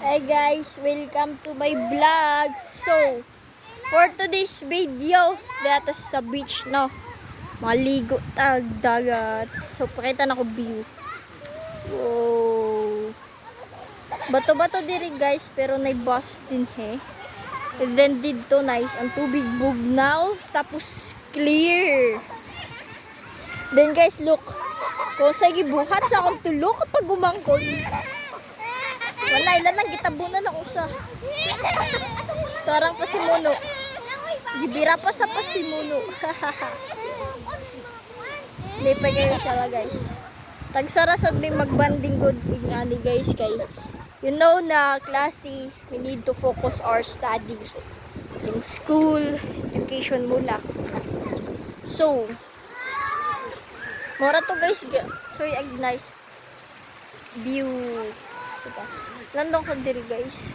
Hey guys, welcome to my vlog. So, for today's video, dito sa beach, no? Maligo tag dagat. So, pakita na ko view. Wow. Bato-bato diri guys, pero naibas din he. And then dito nice, ang tubig bugnaw, tapos clear. Then guys, look. Kung sa gibuhat sa akong tulo kapag gumangkon. Wala, ilan ang gitabunan ako sa tarang pasimuno. Gibira pa sa pasimuno. Hindi pa kayo sala guys. Tagsara sad may magbanding good ingani guys kay you know na klase we need to focus our study in school, education muna. So, mora to guys. So, nice view. Diba? Landong sa diri guys.